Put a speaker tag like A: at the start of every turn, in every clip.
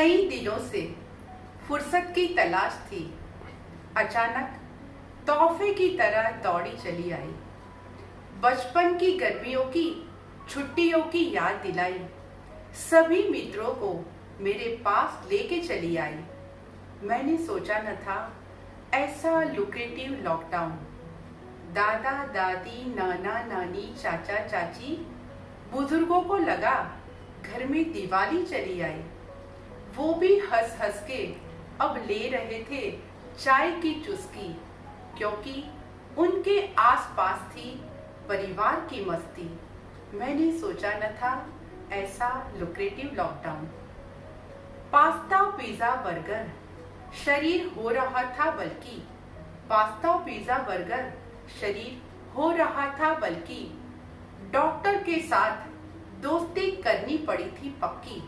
A: कई दिनों से फुर्सत की तलाश थी। अचानक तोहफे की तरह दौड़ी चली आई। बचपन की गर्मियों की छुट्टियों की याद दिलाई। सभी मित्रों को मेरे पास लेके चली आई। मैंने सोचा न था ऐसा लुक्रेटिव लॉकडाउन। दादा दादी, नाना नानी, चाचा चाची, बुजुर्गों को लगा घर में दिवाली चली आई। वो भी हंस हंस के अब ले रहे थे चाय की चुस्की, क्योंकि उनके आसपास थी परिवार की मस्ती। मैंने सोचा न था ऐसा lucrative lockdown. Pasta, pizza, burger, शरीर हो रहा था बल्कि पास्ता, पिज्जा, बर्गर, शरीर हो रहा था बल्कि डॉक्टर के साथ दोस्ती करनी पड़ी थी पक्की।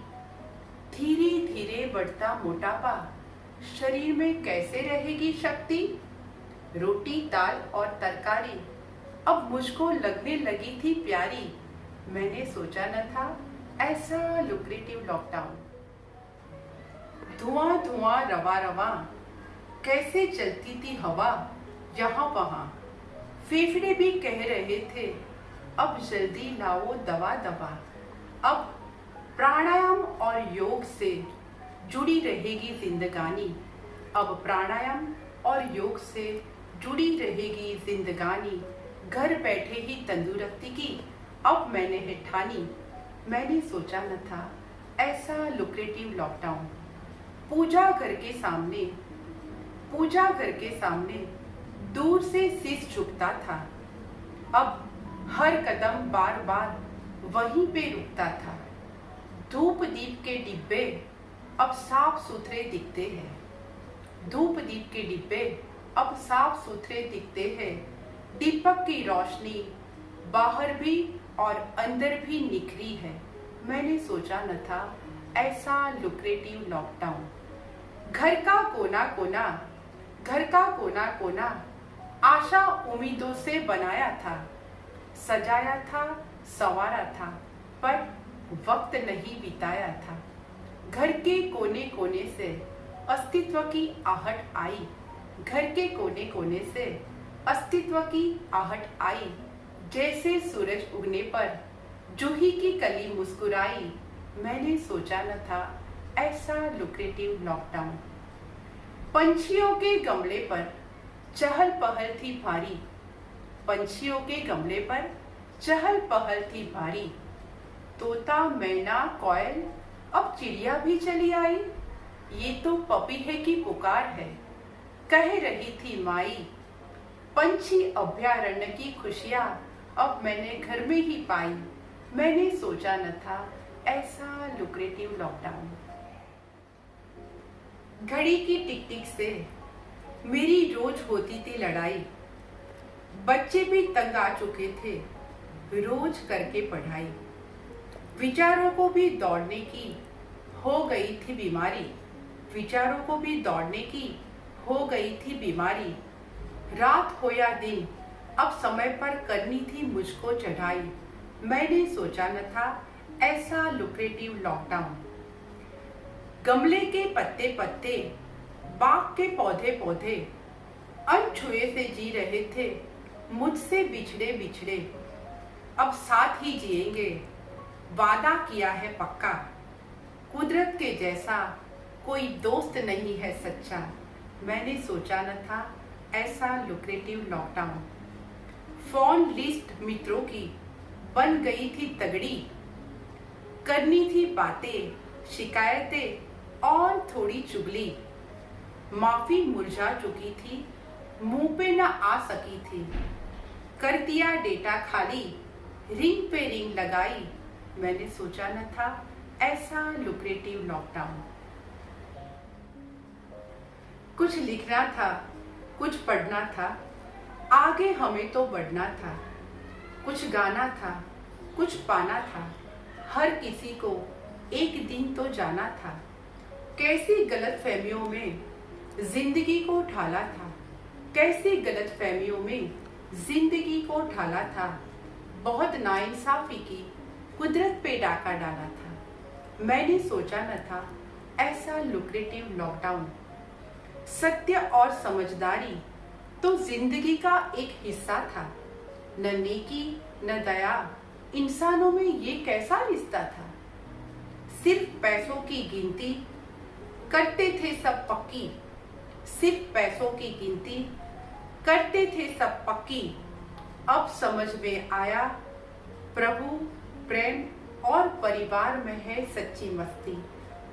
A: धीरे धीरे बढ़ता मोटापा, शरीर में कैसे रहेगी शक्ति। रोटी, दाल और तरकारी अब मुझको लगने लगी थी प्यारी। मैंने सोचा न था ऐसा लुक्रेटिव लॉकडाउन। धुआं धुआं, रवा रवा, कैसे चलती थी हवा यहाँ वहाँ। फेफड़े भी कह रहे थे अब जल्दी लाओ दवा दवा। अब प्राणायाम और योग से जुड़ी रहेगी जिंदगानी। अब प्राणायाम और योग से जुड़ी रहेगी जिंदगानी। घर बैठे ही तंदुरुस्ती की अब मैंने है ठानी। मैंने सोचा न था ऐसा लुक्रेटिव लॉकडाउन। पूजा घर के सामने दूर से शीश झुकता था। अब हर कदम बार बार वहीं पे रुकता था। धूप दीप के डिब्बे अब साफ सुथरे दिखते हैं। धूप दीप के डिब्बे अब साफ सुथरे दिखते हैं। दीपक की रोशनी बाहर भी और अंदर भी निखरी है। मैंने सोचा न था ऐसा लुक्रेटिव लॉकडाउन। घर का कोना कोना आशा उम्मीदों से बनाया था। सजाया था, संवारा था, पर वक्त नहीं बिताया था। घर के कोने कोने से अस्तित्व की आहट आई। घर के कोने कोने से अस्तित्व की आहट आई। जैसे सूरज उगने पर जूही की कली मुस्कुराई। मैंने सोचा न था ऐसा लुक्रेटिव लॉकडाउन। पंछियों के गमले पर चहल पहल थी भारी। पंछियों के गमले पर चहल पहल थी भारी। तोता, मैना, कोयल, अब चिड़िया भी चली आई। ये तो पपी है की पुकार है, कह रही थी माई। पंछी अभयारण्य की खुशियाँ अब मैंने घर में ही पाई। मैंने सोचा न था ऐसा लुक्रेटिव लॉकडाउन। घड़ी की टिक टिक से मेरी रोज होती थी लड़ाई। बच्चे भी तंग आ चुके थे रोज करके पढ़ाई। विचारों को भी दौड़ने की हो गई थी बीमारी। विचारों को भी दौड़ने की हो गई थी बीमारी। रात हो या दिन अब समय पर करनी थी मुझको चढ़ाई। मैंने सोचा न था ऐसा लुक्रेटिव लॉकडाउन। गमले के पत्ते पत्ते, बाग के पौधे पौधे, अनछुए से जी रहे थे मुझसे बिछड़े बिछड़े। अब साथ ही जिएंगे, वादा किया है पक्का। कुदरत के जैसा कोई दोस्त नहीं है सच्चा। मैंने सोचा न था ऐसा लुक्रेटिव लॉकडाउन। फोन लिस्ट मित्रों की बन गई थी तगड़ी। करनी थी बातें, शिकायतें और थोड़ी चुगली। माफी मुरझा चुकी थी, मुंह पे न आ सकी थी। कर दिया डेटा खाली, रिंग पे रिंग लगाई। मैंने सोचा न था ऐसा लुक्रेटिव लॉकडाउन। कुछ लिखना था, कुछ पढ़ना था, आगे हमें तो बढ़ना था। कुछ गाना था, कुछ पाना था, हर किसी को एक दिन तो जाना था। कैसी गलतफहमियों में जिंदगी को ढाला था। कैसी गलतफहमियों में जिंदगी को ढाला था। बहुत नाइंसाफी की कुदरत पे डाका डाला था। मैंने सोचा न था ऐसा लुक्रेटिव लॉकडाउन। सत्य और समझदारी तो जिंदगी का एक हिस्सा था। न नेकी न दया, इंसानों में ये कैसा रिश्ता था। सिर्फ पैसों की गिनती करते थे सब पक्की, सिर्फ पैसों की गिनती करते थे सब पक्की। अब समझ में आया प्रभु, प्रेम और परिवार में है सच्ची मस्ती।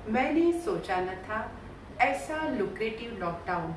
A: मैंने सोचा न था ऐसा लुक्रेटिव लॉकडाउन